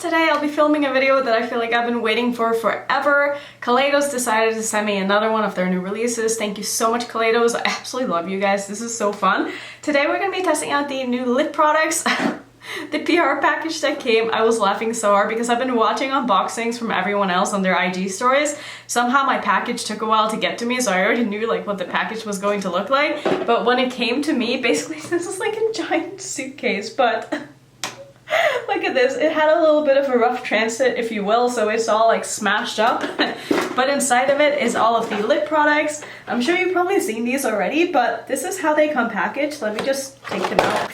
Today I'll be filming a video that I feel like I've been waiting for forever. Kaleidos decided to send me another one of their new releases. Thank you so much, Kaleidos. I absolutely love you guys. This is so fun. Today we're going to be testing out the new lip products. The PR package that came, I was laughing so hard because I've been watching unboxings from everyone else on their IG stories. Somehow my package took a while to get to me, so I already knew like what the package was going to look like. But when it came to me, basically this is like a giant suitcase, but look at this. It had a little bit of a rough transit, if you will, so it's all like smashed up. But inside of it is all of the lip products. I'm sure you've probably seen these already, but this is how they come packaged. Let me just take them out.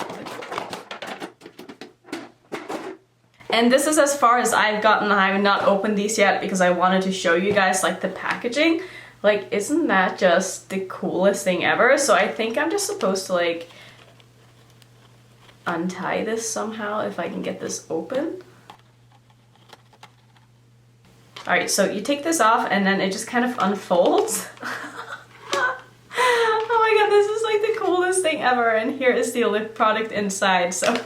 And this is as far as I've gotten. I have not opened these yet because I wanted to show you guys like the packaging. Like, isn't that just the coolest thing ever? So I think I'm just supposed to like untie this somehow if I can get this open. Alright, so you take this off and then it just kind of unfolds. Oh my god, this is like the coolest thing ever, and here is the lip product inside. So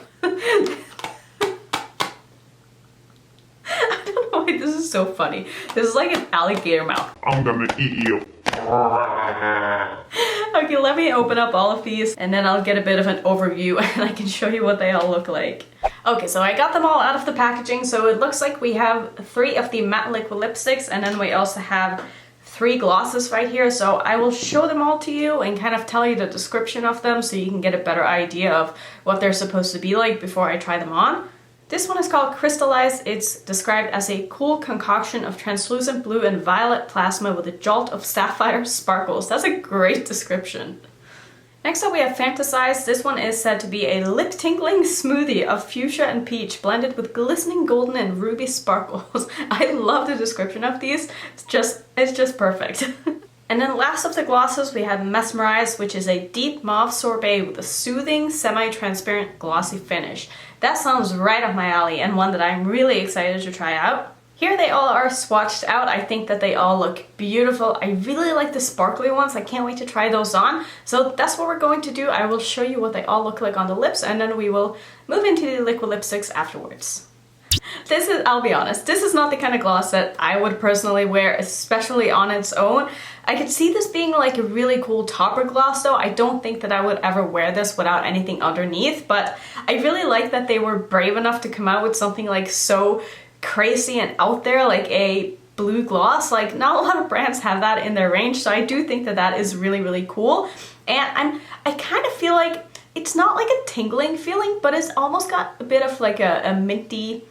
this is so funny. This is like an alligator mouth. I'm gonna eat you. Okay, let me open up all of these and then I'll get a bit of an overview and I can show you what they all look like. Okay, so I got them all out of the packaging. So it looks like we have 3 of the matte liquid lipsticks and then we also have 3 glosses right here. So I will show them all to you and kind of tell you the description of them so you can get a better idea of what they're supposed to be like before I try them on. This one is called Crystalized. It's described as a cool concoction of translucent blue and violet plasma with a jolt of sapphire sparkles. That's a great description. Next up we have Fantasize. This one is said to be a lip-tingling smoothie of fuchsia and peach blended with glistening golden and ruby sparkles. I love the description of these. It's just perfect. And then last of the glosses we have Mesmerize, which is a deep mauve sorbet with a soothing, semi-transparent glossy finish. That sounds right up my alley and one that I'm really excited to try out. Here they all are swatched out. I think that they all look beautiful. I really like the sparkly ones. I can't wait to try those on. So that's what we're going to do. I will show you what they all look like on the lips and then we will move into the liquid lipsticks afterwards. This is, I'll be honest, this is not the kind of gloss that I would personally wear, especially on its own. I could see this being like a really cool topper gloss though. I don't think that I would ever wear this without anything underneath, but I really like that they were brave enough to come out with something like so crazy and out there, like a blue gloss. Like, not a lot of brands have that in their range, so I do think that that is really, really cool. And I kind of feel like it's not like a tingling feeling, but it's almost got a bit of like a minty,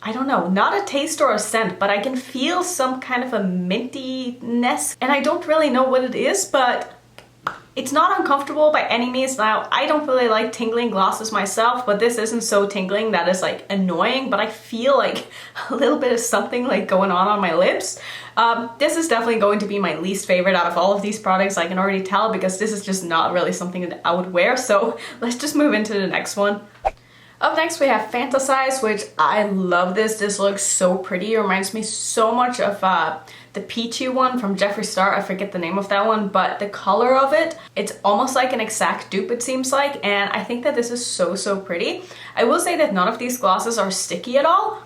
I don't know, not a taste or a scent, but I can feel some kind of a mintiness, and I don't really know what it is, but it's not uncomfortable by any means. Now, I don't really like tingling glosses myself, but this isn't so tingling that is like annoying, but I feel like a little bit of something like going on my lips. This is definitely going to be my least favorite out of all of these products, I can already tell, because this is just not really something that I would wear, so let's just move into the next one. Up next we have Fantasize, which I love this. This looks so pretty. It reminds me so much of the peachy one from Jeffree Star. I forget the name of that one, but the color of it, it's almost like an exact dupe, it seems like, and I think that this is so, so pretty. I will say that none of these glosses are sticky at all.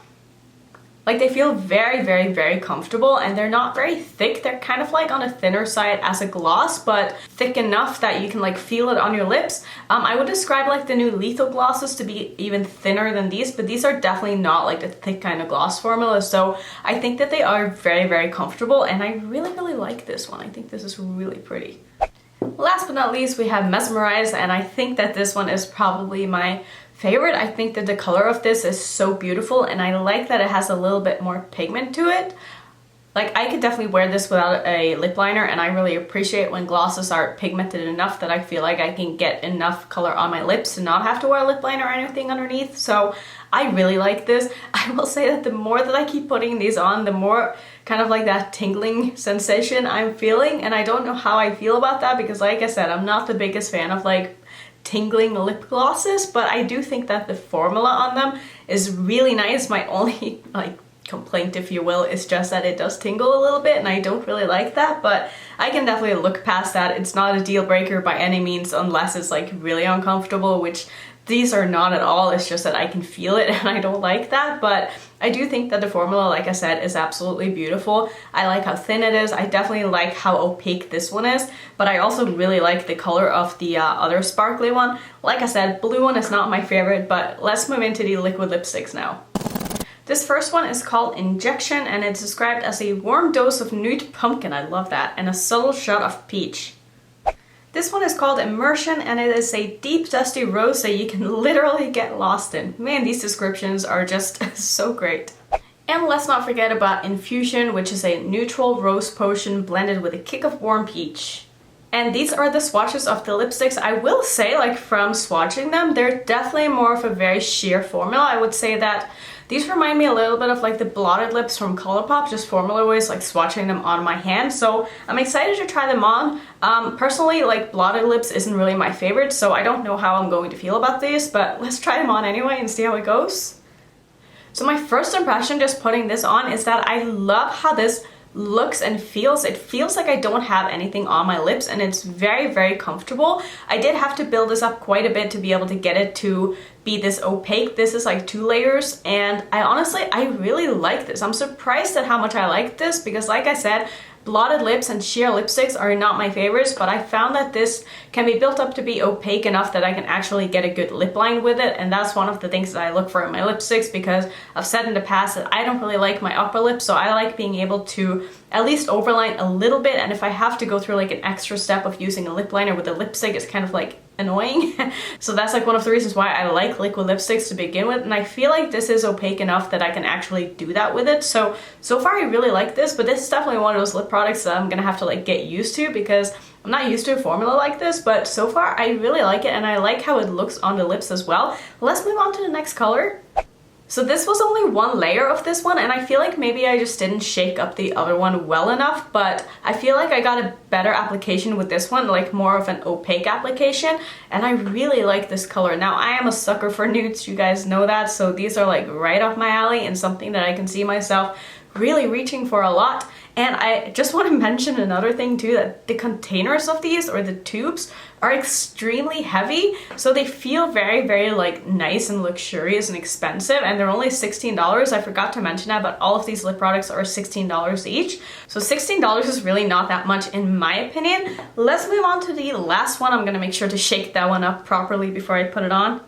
Like, they feel very, very, very comfortable and they're not very thick. They're kind of like on a thinner side as a gloss, but thick enough that you can like feel it on your lips. I would describe like the new Lethal glosses to be even thinner than these, but these are definitely not like the thick kind of gloss formula. So I think that they are very, very comfortable and I really, really like this one. I think this is really pretty. Last but not least, we have Mesmerize, and I think that this one is probably my favorite. I think that the color of this is so beautiful and I like that it has a little bit more pigment to it. Like, I could definitely wear this without a lip liner, and I really appreciate when glosses are pigmented enough that I feel like I can get enough color on my lips to not have to wear a lip liner or anything underneath. So I really like this. I will say that the more that I keep putting these on, the more kind of like that tingling sensation I'm feeling, and I don't know how I feel about that because, like I said, I'm not the biggest fan of like tingling lip glosses, but I do think that the formula on them is really nice. My only like complaint, if you will, is just that it does tingle a little bit and I don't really like that, but I can definitely look past that. It's not a deal breaker by any means unless it's like really uncomfortable, which These are not at all, it's just that I can feel it and I don't like that, but I do think that the formula, like I said, is absolutely beautiful. I like how thin it is. I definitely like how opaque this one is, but I also really like the color of the other sparkly one. Like I said, blue one is not my favorite, but let's move into the liquid lipsticks now. This first one is called Injection, and it's described as a warm dose of nude pumpkin, I love that, and a subtle shot of peach. This one is called Immersion, and it is a deep dusty rose that you can literally get lost in. Man, these descriptions are just so great. And let's not forget about Infusion, which is a neutral rose potion blended with a kick of warm peach. And these are the swatches of the lipsticks. I will say, like, from swatching them, they're definitely more of a very sheer formula. I would say that these remind me a little bit of like the blotted lips from Colourpop, just formula-wise, like swatching them on my hand. So I'm excited to try them on. Personally, like, blotted lips isn't really my favorite, so I don't know how I'm going to feel about these, but let's try them on anyway and see how it goes. So my first impression just putting this on is that I love how this looks and feels. It feels like I don't have anything on my lips, and it's very, very comfortable. I did have to build this up quite a bit to be able to get it to be this opaque. This is like 2 layers, and I really like this. I'm surprised at how much I like this because, like I said, blotted lips and sheer lipsticks are not my favorites, but I found that this can be built up to be opaque enough that I can actually get a good lip line with it, and that's one of the things that I look for in my lipsticks, because I've said in the past that I don't really like my upper lip, so I like being able to at least overline a little bit, and if I have to go through like an extra step of using a lip liner with a lipstick, it's kind of like annoying. So that's like one of the reasons why I like liquid lipsticks to begin with, and I feel like this is opaque enough that I can actually do that with it. So far I really like this, but this is definitely one of those lip products that I'm gonna have to like get used to, because I'm not used to a formula like this, but so far I really like it, and I like how it looks on the lips as well. Let's move on to the next color. So this was only 1 layer of this one, and I feel like maybe I just didn't shake up the other one well enough, but I feel like I got a better application with this one, like more of an opaque application, and I really like this color. Now, I am a sucker for nudes, you guys know that, so these are like right up my alley and something that I can see myself really reaching for a lot. And I just want to mention another thing too, that the containers of these, or the tubes, are extremely heavy, so they feel very, very like nice and luxurious and expensive, and they're only $16. I forgot to mention that, but all of these lip products are $16 each, so $16 is really not that much in my opinion. Let's move on to the last one. I'm gonna make sure to shake that one up properly before I put it on.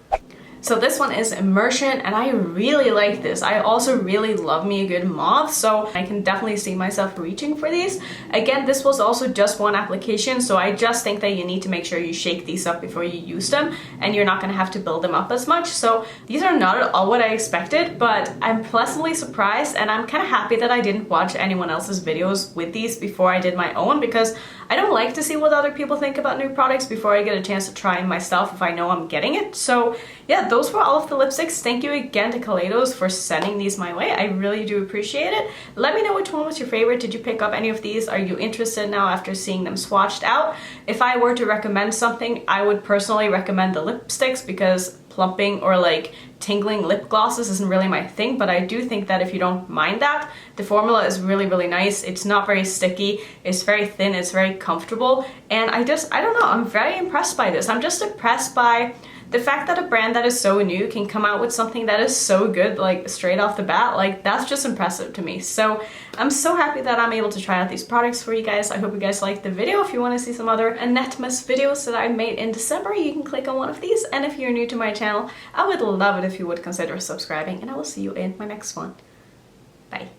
So this one is Immersion, and I really like this. I also really love me a good mauve, so I can definitely see myself reaching for these. Again, this was also just 1 application, so I just think that you need to make sure you shake these up before you use them, and you're not gonna have to build them up as much. So these are not at all what I expected, but I'm pleasantly surprised, and I'm kind of happy that I didn't watch anyone else's videos with these before I did my own, because I don't like to see what other people think about new products before I get a chance to try them myself if I know I'm getting it. So yeah, those were all of the lipsticks. Thank you again to Kaleidos for sending these my way. I really do appreciate it. Let me know which one was your favorite. Did you pick up any of these? Are you interested now after seeing them swatched out? If I were to recommend something, I would personally recommend the lipsticks, because plumping or like tingling lip glosses isn't really my thing, but I do think that if you don't mind that, the formula is really, really nice. It's not very sticky, it's very thin, it's very comfortable, and I don't know, I'm very impressed by this. I'm just impressed by the fact that a brand that is so new can come out with something that is so good, like straight off the bat. Like, that's just impressive to me. So I'm so happy that I'm able to try out these products for you guys. I hope you guys liked the video. If you want to see some other Annette-mas videos that I made in December, you can click on one of these. And if you're new to my channel, I would love it if you would consider subscribing, and I will see you in my next one. Bye.